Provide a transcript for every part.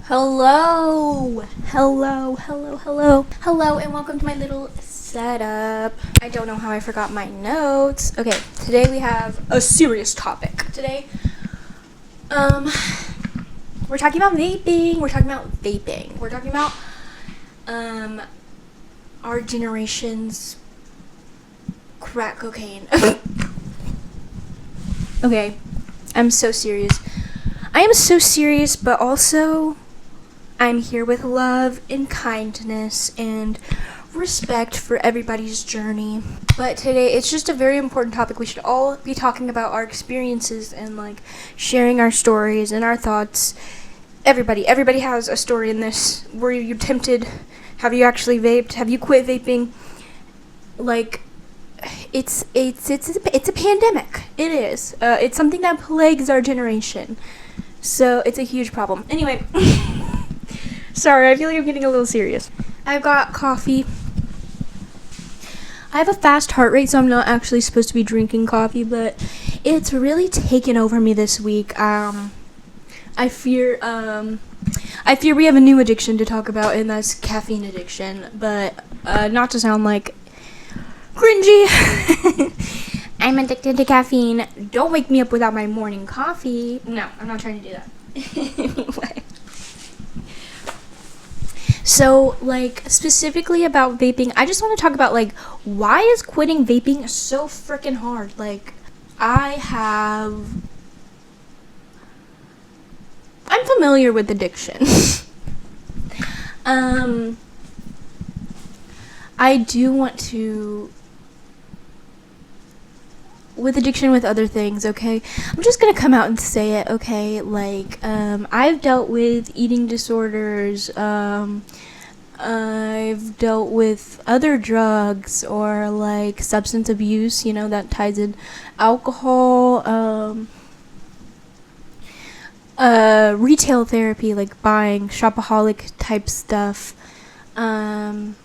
Hello, and welcome to my little setup. I don't know how I forgot my notes. Okay, today we have a serious topic. Today, we're talking about vaping. We're talking about, our generation's crack cocaine. Okay, I'm so serious. I am so serious, but also I'm here with love and kindness and respect for everybody's journey. But today it's just a very important topic. We should all be talking about our experiences and sharing our stories and our thoughts. Everybody has a story in this. Were you tempted? Have you actually vaped? Have you quit vaping? It's a pandemic. It is. It's something that plagues our generation. So it's a huge problem. Anyway, sorry, I feel like I'm getting a little serious. I've got coffee. I have a fast heart rate, so I'm not actually supposed to be drinking coffee, but it's really taken over me this week. I fear we have a new addiction to talk about, and that's caffeine addiction. But not to sound like cringy. I'm addicted to caffeine. Don't wake me up without my morning coffee. No, I'm not trying to do that. Anyway. So, specifically about vaping, I just want to talk about, why is quitting vaping so freaking hard? I'm familiar with addiction. I do want to... with addiction with other things, okay? I'm just gonna come out and say it, okay? I've dealt with eating disorders, I've dealt with other drugs or substance abuse, that ties in alcohol, retail therapy, buying shopaholic type stuff. I've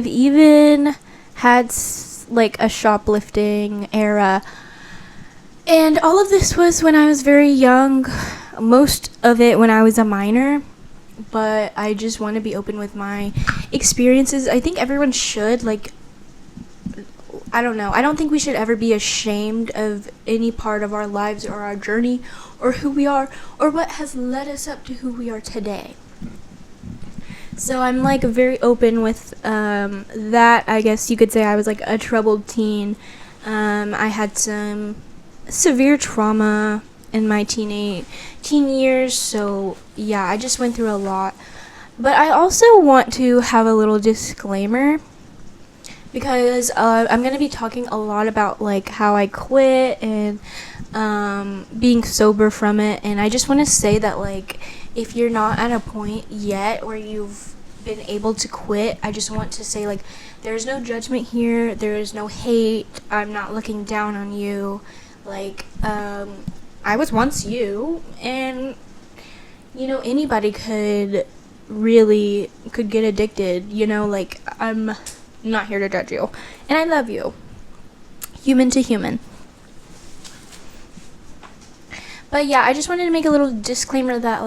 even had a shoplifting era, and all of this was when I was very young, most of it when I was a minor, but I just want to be open with my experiences. I think everyone should, I don't know, I don't think we should ever be ashamed of any part of our lives or our journey or who we are or what has led us up to who we are today. So I'm very open with that. I guess you could say I was a troubled teen. I had some severe trauma in my teen years, so yeah, I just went through a lot. But I also want to have a little disclaimer because I'm going to be talking a lot about how I quit and being sober from it, and I just want to say that if you're not at a point yet where you've been able to quit, I just want to say there's no judgment here, there is no hate, I'm not looking down on you. I was once you, and anybody could get addicted, I'm not here to judge you, and I love you, human to human. But yeah, I just wanted to make a little disclaimer that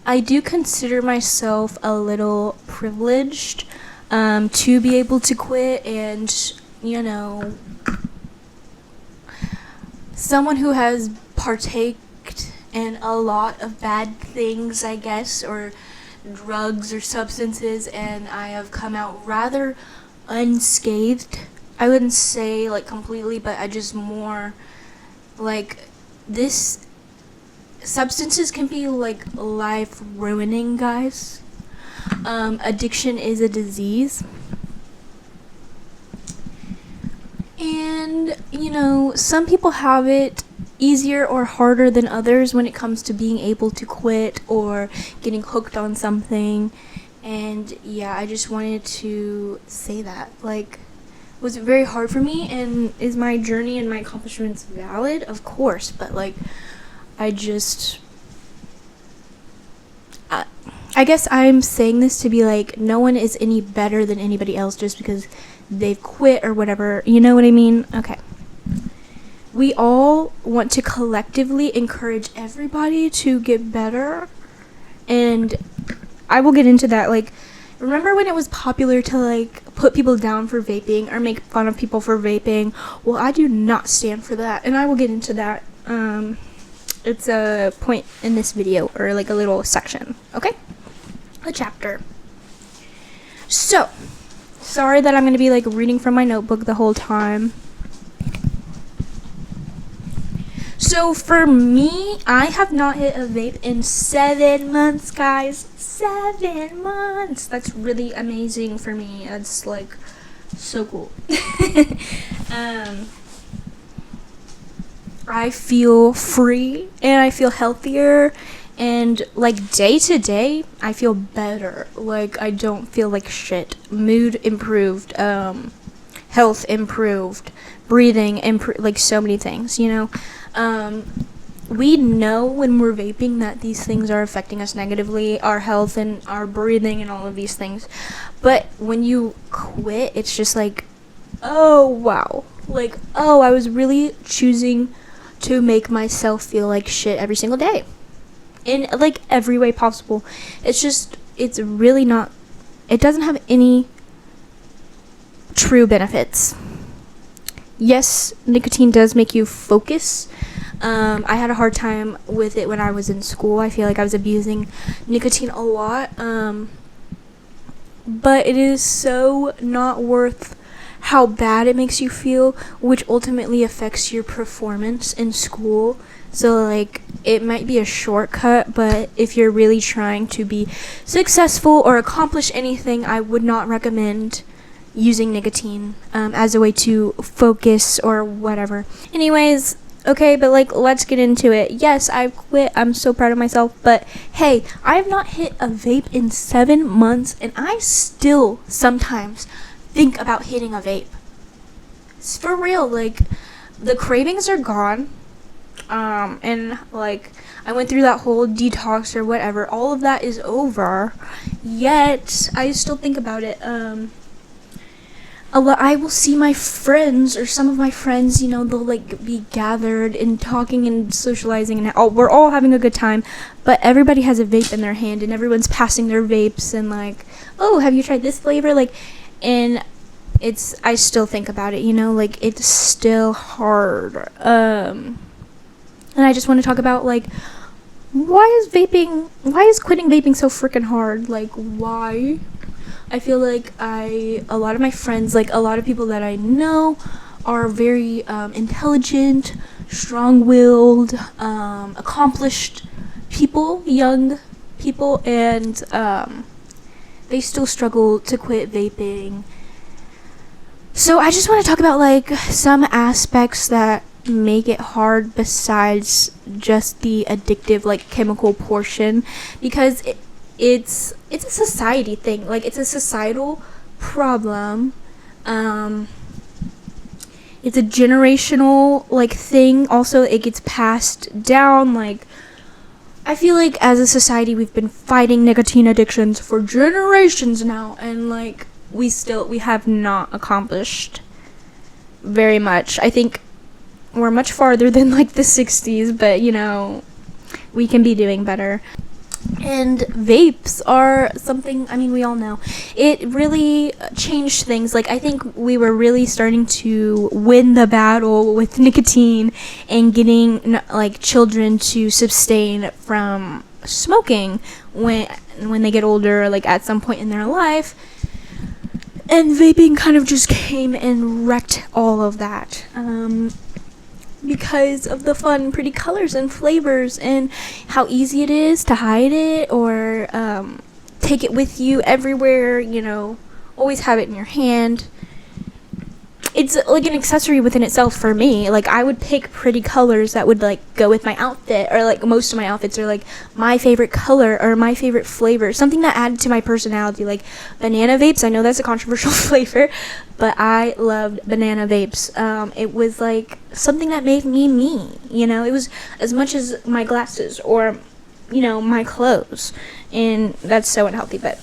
I do consider myself a little privileged to be able to quit, and someone who has partaked in a lot of bad things, I guess, or drugs or substances, and I have come out rather unscathed. I wouldn't say completely, but I just more this. Substances can be life ruining, guys. Addiction is a disease. And, some people have it easier or harder than others when it comes to being able to quit or getting hooked on something. And yeah, I just wanted to say that. Was it very hard for me? And is my journey and my accomplishments valid? Of course, but I guess I'm saying this to be no one is any better than anybody else just because they've quit or whatever. You know what I mean? Okay. We all want to collectively encourage everybody to get better And I will get into that. Like, remember when it was popular to like put people down for vaping or make fun of people for vaping? Well, I do not stand for that, and I will get into that. It's a point in this video, or like a little section, okay? A chapter. So, sorry that I'm going to be like reading from my notebook the whole time. So for me, I have not hit a vape in 7 months, guys. 7 months. That's really amazing for me. That's like so cool. I feel free and I feel healthier, and like day to day I feel better. Like I don't feel like shit. Mood improved, health improved, breathing improved, like so many things, you know. We know when we're vaping that these things are affecting us negatively, our health and our breathing and all of these things. But when you quit, it's just like, oh wow. Like, oh, I was really choosing to make myself feel like shit every single day. In like every way possible. It's really not, it doesn't have any true benefits. Yes, nicotine does make you focus. I had a hard time with it when I was in school. I feel like I was abusing nicotine a lot. But it is so not worth how bad it makes you feel, which ultimately affects your performance in school. So like it might be a shortcut, but if you're really trying to be successful or accomplish anything, I would not recommend using nicotine as a way to focus or whatever. Anyways, okay, but like let's get into it. Yes, I quit. I'm so proud of myself, but hey, I have not hit a vape in 7 months, and I still sometimes think about hitting a vape. It's for real. Like the cravings are gone, and like I went through that whole detox or whatever. All of that is over, yet I still think about it. I will see my friends, or some of my friends, you know, they'll like be gathered and talking and socializing, and we're all having a good time, but everybody has a vape in their hand and everyone's passing their vapes and like, oh, have you tried this flavor? Like, and I still think about it, you know, like it's still hard. And I just want to talk about like, why is quitting vaping so freaking hard? Like, why? I feel like a lot of my friends, like a lot of people that I know, are very intelligent, strong-willed, accomplished people, young people, and they still struggle to quit vaping. So I just want to talk about like some aspects that make it hard besides just the addictive like chemical portion, because it's a society thing. Like it's a societal problem. It's a generational like thing. Also, it gets passed down. Like I feel like as a society we've been fighting nicotine addictions for generations now, and like we have not accomplished very much. I think we're much farther than like the 60s, but you know, we can be doing better. And vapes are something, I mean, we all know. It really changed things. Like, I think we were really starting to win the battle with nicotine and getting, like, children to sustain from smoking when they get older, like, at some point in their life. And vaping kind of just came and wrecked all of that. Because of the fun, pretty colors and flavors, and how easy it is to hide it or take it with you everywhere, you know, always have it in your hand. It's like an accessory within itself for me. Like I would pick pretty colors that would like go with my outfit, or like most of my outfits are like my favorite color or my favorite flavor, something that added to my personality. Like banana vapes, I know that's a controversial flavor, but I loved banana vapes. It was like something that made me, you know. It was as much as my glasses or, you know, my clothes, and that's so unhealthy. But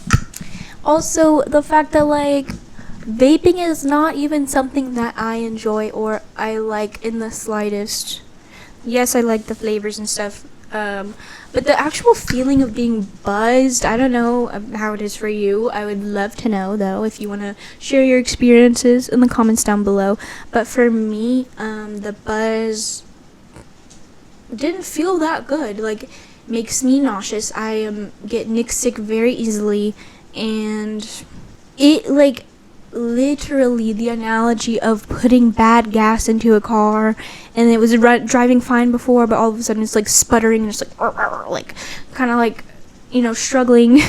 also the fact that like vaping is not even something that I enjoy or I like in the slightest. Yes, I like the flavors and stuff, But the actual feeling of being buzzed, I don't know how it is for you. I would love to know, though, if you want to share your experiences in the comments down below. But for me, the buzz didn't feel that good. Like, makes me nauseous. I get sick very easily, and it, like, literally the analogy of putting bad gas into a car, and it was driving fine before, but all of a sudden it's like sputtering and it's like kind of like, struggling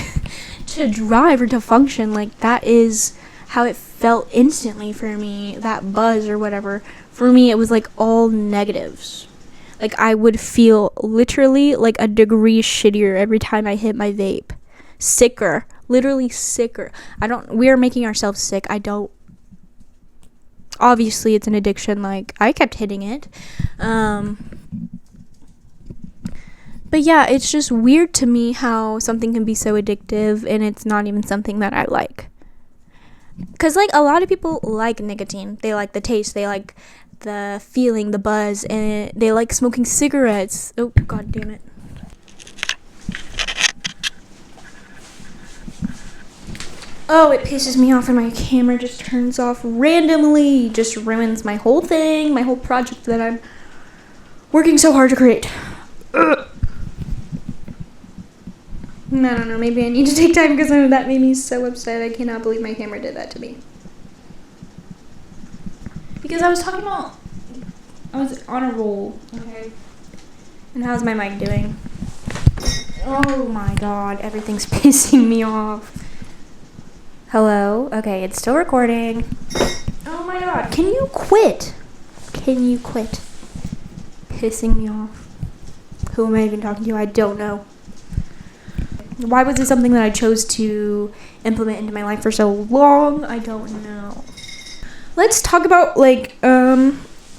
to drive or to function. Like, that is how it felt instantly for me. That buzz or whatever, for me it was like all negatives. Like, I would feel literally like a degree shittier every time I hit my vape. Sicker, literally sicker. We are making ourselves sick. Obviously it's an addiction. Like, I kept hitting it. But yeah, it's just weird to me how something can be so addictive and it's not even something that I like. Because, like, a lot of people like nicotine. They like the taste, they like the feeling, the buzz, and they like smoking cigarettes. Oh, god damn it. Oh, it pisses me off when my camera just turns off randomly. Just ruins my whole thing, my whole project that I'm working so hard to create. Ugh. I don't know, maybe I need to take time because that made me so upset. I cannot believe my camera did that to me. Because I was on a roll, okay? And how's my mic doing? Oh my god, everything's pissing me off. Hello? Okay, it's still recording. Oh my god, can you quit? Can you quit? Pissing me off. Who am I even talking to? I don't know. Why was it something that I chose to implement into my life for so long? I don't know. Let's talk about,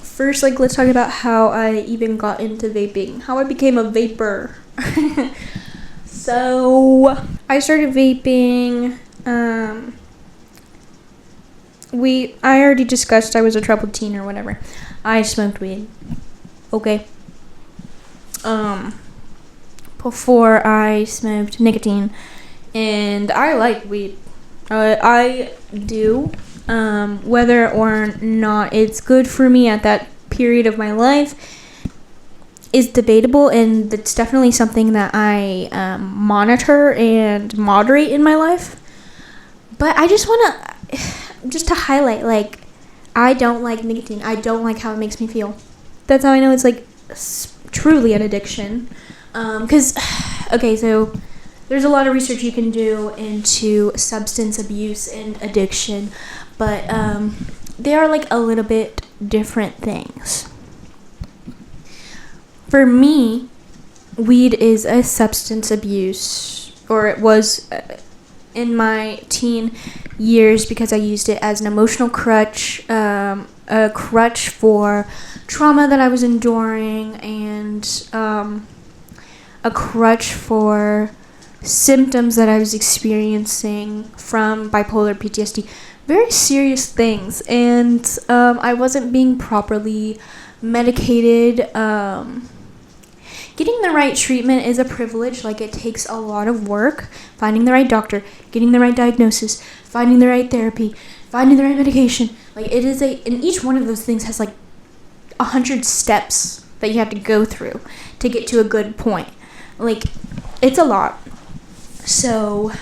first, let's talk about how I even got into vaping. How I became a vapor. So, I started vaping. I already discussed I was a troubled teen or whatever. I smoked weed. Okay. Before I smoked nicotine, and I like weed. I do. Whether or not it's good for me at that period of my life is debatable, and it's definitely something that I monitor and moderate in my life. But I just want to highlight, I don't like nicotine. I don't like how it makes me feel. That's how I know it's truly an addiction. Okay, so there's a lot of research you can do into substance abuse and addiction, but they are a little bit different things. For me, weed is a substance abuse, or it was in my teen years, because I used it as an emotional crutch, a crutch for trauma that I was enduring, and a crutch for symptoms that I was experiencing from bipolar PTSD. Very serious things, and I wasn't being properly medicated. Getting the right treatment is a privilege. It takes a lot of work. Finding the right doctor, getting the right diagnosis, finding the right therapy, finding the right medication. And each one of those things has 100 steps that you have to go through to get to a good point. It's a lot. So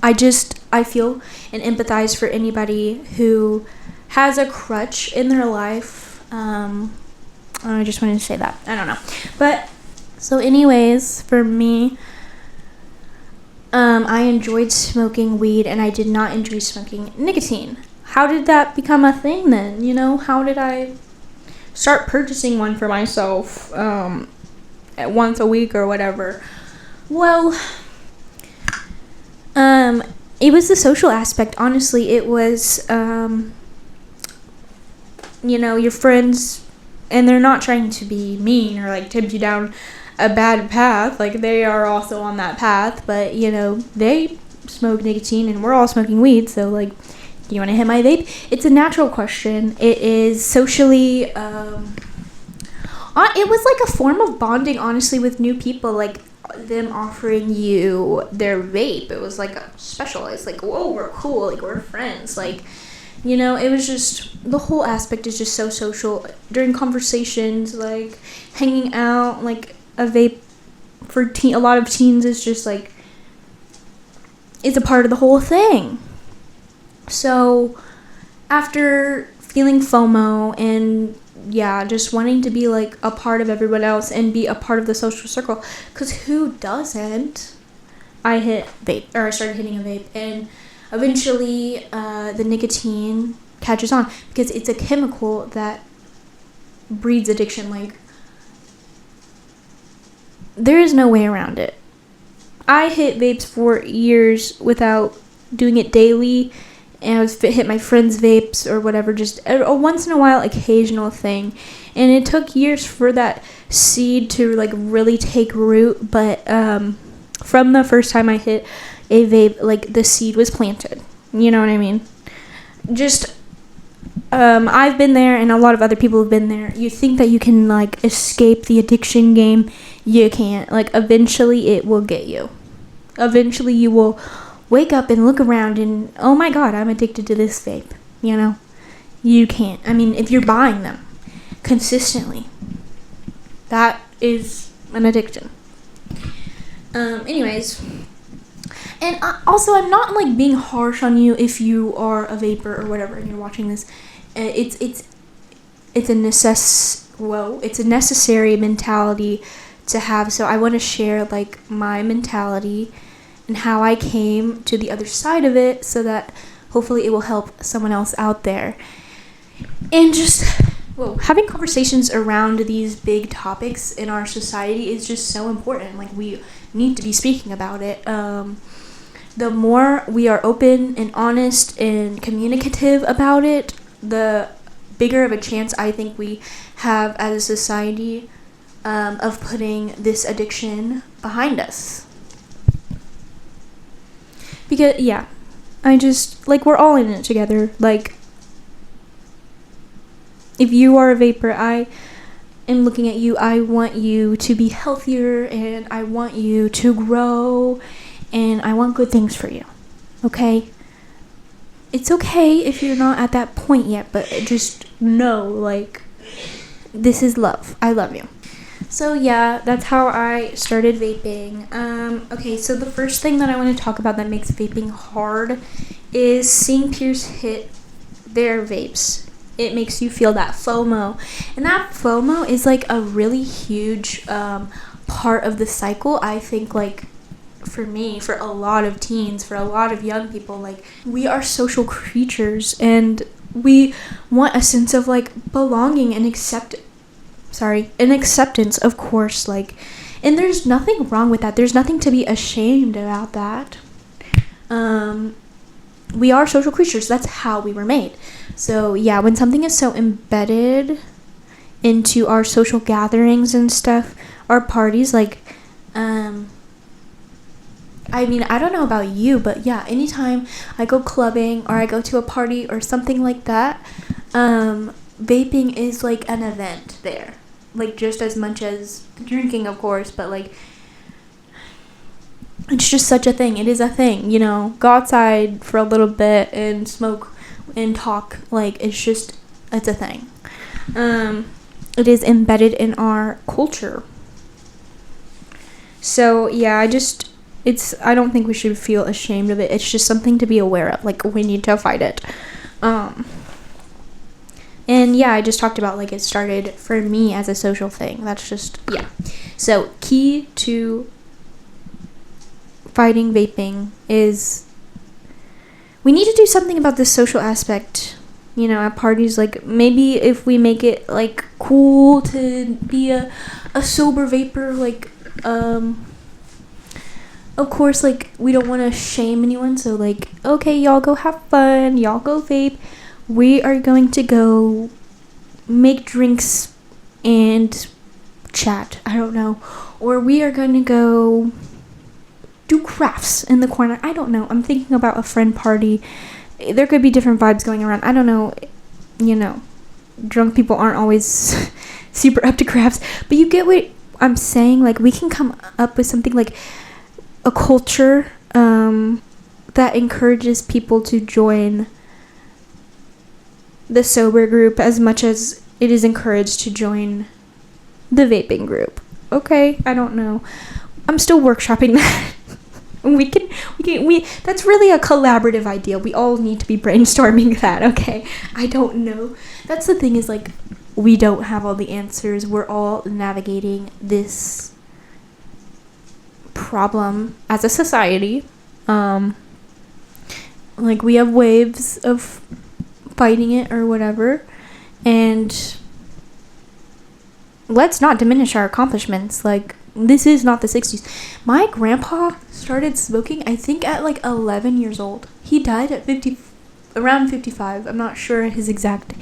I feel and empathize for anybody who has a crutch in their life. I just wanted to say that. I don't know. But, so anyways, for me, I enjoyed smoking weed, and I did not enjoy smoking nicotine. How did that become a thing then? How did I start purchasing one for myself once a week or whatever? Well, it was the social aspect. Honestly, it was, your friends, and they're not trying to be mean or tempt you down a bad path. They are also on that path, but they smoke nicotine and we're all smoking weed. So do you want to hit my vape? It's a natural question. It is socially It was like a form of bonding, honestly, with new people, like them offering you their vape. It was like a special. It's like, whoa, we're cool, like we're friends, like, you know. It was just, the whole aspect is just so social during conversations, like hanging out. Like a vape for a lot of teens is just like, it's a part of the whole thing. So after feeling FOMO and just wanting to be like a part of everyone else and be a part of the social circle, because who doesn't, I started hitting a vape, and eventually the nicotine catches on, because it's a chemical that breeds addiction. Like, there is no way around it. I hit vapes for years without doing it daily, and I would hit my friends' vapes or whatever, just a once in a while occasional thing. And it took years for that seed to like really take root, but from the first time I hit a vape, like the seed was planted. You know what I mean? Just I've been there, and a lot of other people have been there. You think that you can like escape the addiction game. You can't. Like, eventually it will get you. Eventually you will wake up and look around and, oh my god, I'm addicted to this vape. You know? You can't. I mean, if you're buying them consistently, that is an addiction. Anyways, and also, I'm not like being harsh on you if you are a vapor or whatever and you're watching this. It's a necessary mentality to have. So I want to share like my mentality and how I came to the other side of it, so that hopefully it will help someone else out there. And just having conversations around these big topics in our society is just so important. Like, we need to be speaking about it. The more we are open and honest and communicative about it, the bigger of a chance I think we have as a society of putting this addiction behind us. Because, I just, like, we're all in it together. Like, if you are a vapor, I am looking at you. I want you to be healthier, and I want you to grow, and I want good things for you. Okay? It's okay if you're not at that point yet, but just know, like, this is love. I love you. So that's how I started vaping. Okay, so the first thing that I want to talk about that makes vaping hard is seeing peers hit their vapes. It makes you feel that FOMO. And that FOMO is like a really huge part of the cycle. I think, like, for me, for a lot of teens, for a lot of young people, like, we are social creatures, and we want a sense of like belonging and acceptance, of course, like, and there's nothing wrong with that. There's nothing to be ashamed about that. We are social creatures. That's how we were made. So when something is so embedded into our social gatherings and stuff, our parties, like, I mean, I don't know about you, but anytime I go clubbing or I go to a party or something like that, vaping is like an event there. Like, just as much as drinking, of course, but like, it's just such a thing. It is a thing, you know. Go outside for a little bit and smoke and talk. Like, it's a thing. It is embedded in our culture. So I don't think we should feel ashamed of it. It's just something to be aware of. Like, we need to fight it. And I just talked about, like, it started for me as a social thing. That's just, So, key to fighting vaping is we need to do something about this social aspect, you know, at parties. Like, maybe if we make it, like, cool to be a sober vapor, like, of course, like, we don't want to shame anyone, so, like, okay, y'all go have fun, y'all go vape. We are going to go make drinks and chat, I don't know. Or we are going to go do crafts in the corner. I don't know. I'm thinking about a friend party. There could be different vibes going around. I don't know. You know, drunk people aren't always super up to crafts, but you get what I'm saying. Like, we can come up with something like a culture that encourages people to join the sober group as much as it is encouraged to join the vaping group. Okay, I don't know. I'm still workshopping that. we that's really a collaborative idea. We all need to be brainstorming that, okay? I don't know. That's the thing, is like, we don't have all the answers. We're all navigating this problem as a society. Like, we have waves of fighting it or whatever, and let's not diminish our accomplishments. Like, this is not the 60s. My grandpa started smoking, I think, at like 11 years old. He died at around 55. I'm not sure his exact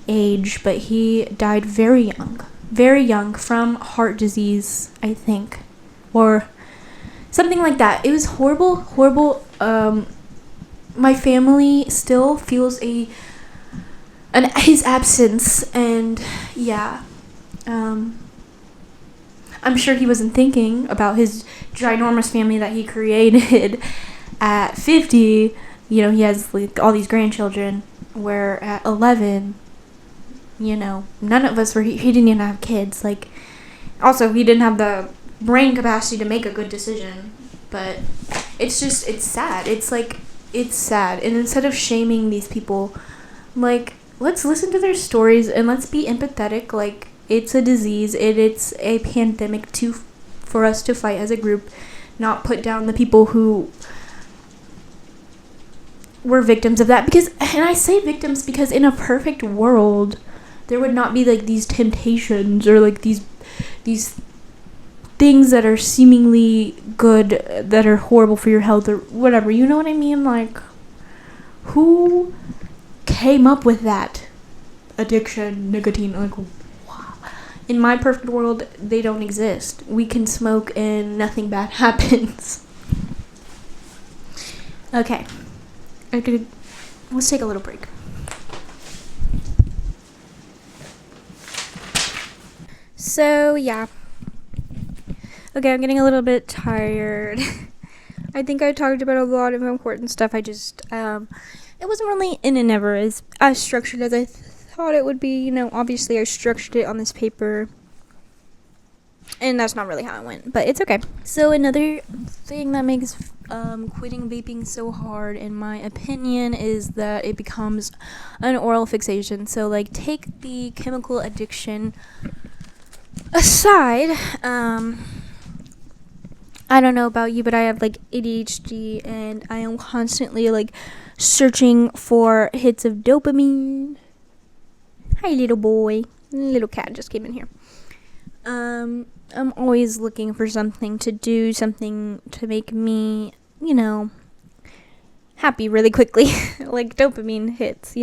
age, but he died very young from heart disease, I think, or something like that. It was horrible. My family still feels his absence, and yeah. I'm sure he wasn't thinking about his ginormous family that he created at 50. He has like all these grandchildren, where at 11, none of us were, he didn't even have kids. Like, also, he didn't have the brain capacity to make a good decision. But it's sad. It's sad. And instead of shaming these people, like, let's listen to their stories and let's be empathetic. Like, it's a disease. It's a pandemic for us to fight as a group, not put down the people who were victims of that. And I say victims because in a perfect world, there would not be like these temptations or like these things that are seemingly good that are horrible for your health or whatever. You know what I mean? Like, who came up with that? Addiction, nicotine, like, wow. In my perfect world, they don't exist. We can smoke and nothing bad happens. Okay. Let's take a little break. So, yeah. Okay, I'm getting a little bit tired. I think I talked about a lot of important stuff. I just, it wasn't really in and never as structured as I thought it would be. Obviously I structured it on this paper, and that's not really how it went, but it's okay. So another thing that makes quitting vaping so hard, in my opinion, is that it becomes an oral fixation. So, like, take the chemical addiction aside. I don't know about you, but I have like ADHD, and I am constantly like searching for hits of dopamine. Hi, little boy. Little cat just came in here. I'm always looking for something to do, something to make me, happy really quickly. Like dopamine hits,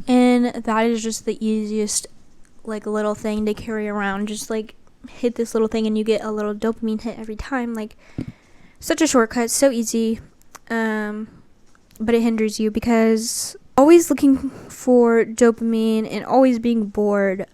And that is just the easiest, like, little thing to carry around. Just like hit this little thing and you get a little dopamine hit every time. Like, such a shortcut, so easy, but it hinders you, because always looking for dopamine and always being bored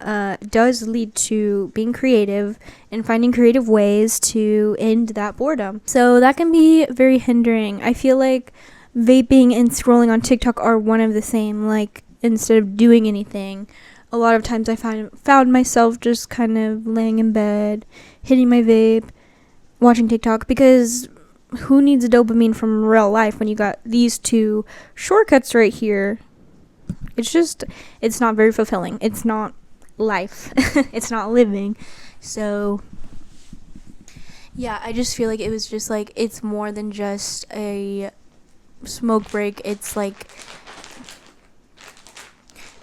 does lead to being creative and finding creative ways to end that boredom. So that can be very hindering. I feel like vaping and scrolling on TikTok are one of the same. Like, instead of doing anything, a lot of times I found myself just kind of laying in bed, hitting my vape, watching TikTok, because who needs dopamine from real life when you got these two shortcuts right here? It's not very fulfilling. It's not life. It's not living. So, yeah, I just feel like it was just like, it's more than just a smoke break. It's like,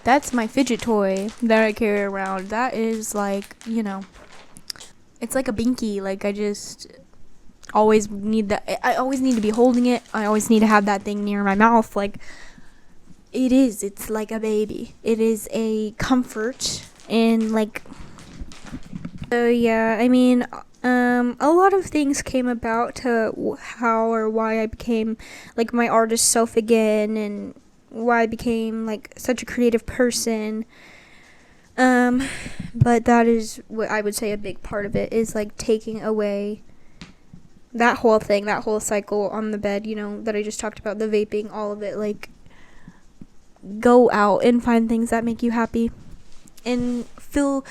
that's my fidget toy that I carry around. That is like, it's like a binky. Like, I just always need that. I always need to be holding it. I always need to have that thing near my mouth. Like, it's like a baby. It is a comfort. And like, so yeah, I mean, a lot of things came about to how or why I became like my artist self again, and why I became like such a creative person. But that is what I would say a big part of it is like taking away that whole thing, that whole cycle on the bed, that I just talked about, the vaping, all of it. Like, go out and find things that make you happy and fill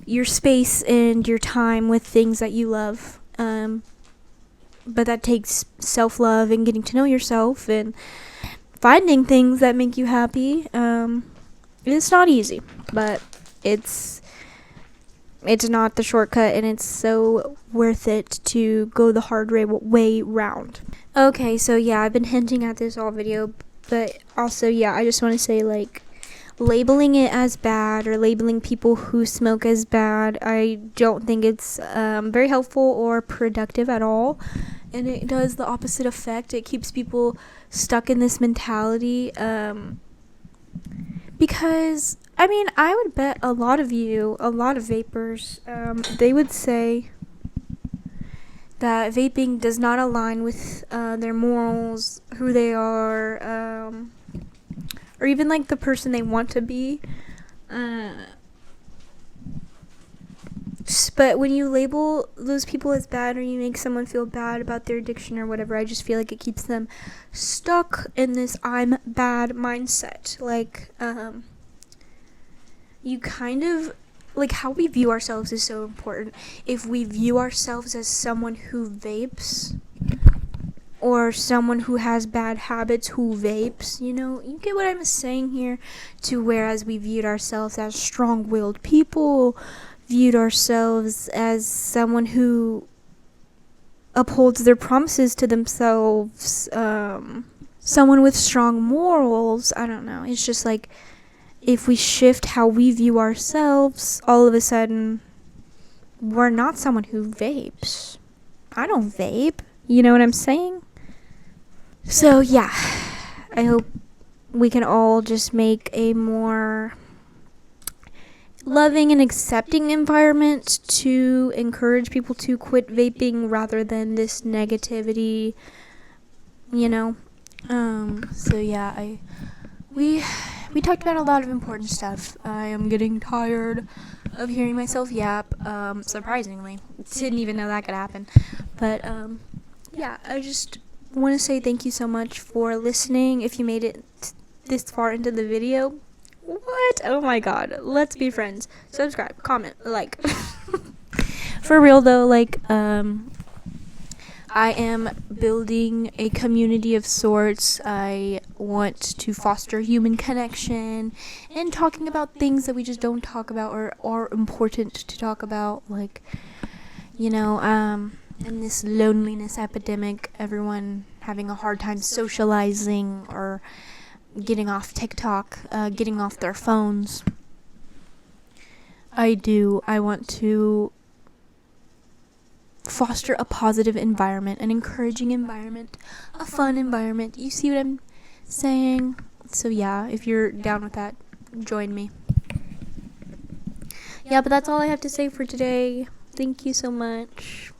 your space and your time with things that you love. But that takes self-love and getting to know yourself and finding things that make you happy. It's not easy, but it's not the shortcut, and it's so worth it to go the hard way round. Okay, so yeah, I've been hinting at this all video, but also, yeah, I just want to say, like, labeling it as bad or labeling people who smoke as bad, I don't think it's very helpful or productive at all. And it does the opposite effect. It keeps people stuck in this mentality. Because, I mean, I would bet a lot of vapors, they would say that vaping does not align with their morals, who they are, or even like the person they want to be. But when you label those people as bad, or you make someone feel bad about their addiction or whatever, I just feel like it keeps them stuck in this I'm bad mindset. Like, you kind of, like, how we view ourselves is so important. If we view ourselves as someone who vapes, or someone who has bad habits who vapes, you get what I'm saying here, to whereas we viewed ourselves as strong-willed people, viewed ourselves as someone who upholds their promises to themselves, someone with strong morals. I don't know. It's just like, if we shift how we view ourselves, all of a sudden, we're not someone who vapes. I don't vape. You know what I'm saying? So, yeah. I hope we can all just make a more loving and accepting environment to encourage people to quit vaping rather than this negativity, So, yeah, we talked about a lot of important stuff. I am getting tired of hearing myself yap, surprisingly. Didn't even know that could happen. But, yeah, I just want to say thank you so much for listening. If you made it this far into the video, what? Oh my god. Let's be friends. Subscribe, comment, like. For real though, like, I am building a community of sorts. I want to foster human connection and talking about things that we just don't talk about or are important to talk about. Like, in this loneliness epidemic, everyone having a hard time socializing or getting off TikTok, getting off their phones. I want to foster a positive environment, an encouraging environment, a fun environment. You see what I'm saying? So yeah, if you're down with that, join me. Yeah, but that's all I have to say for today. Thank you so much.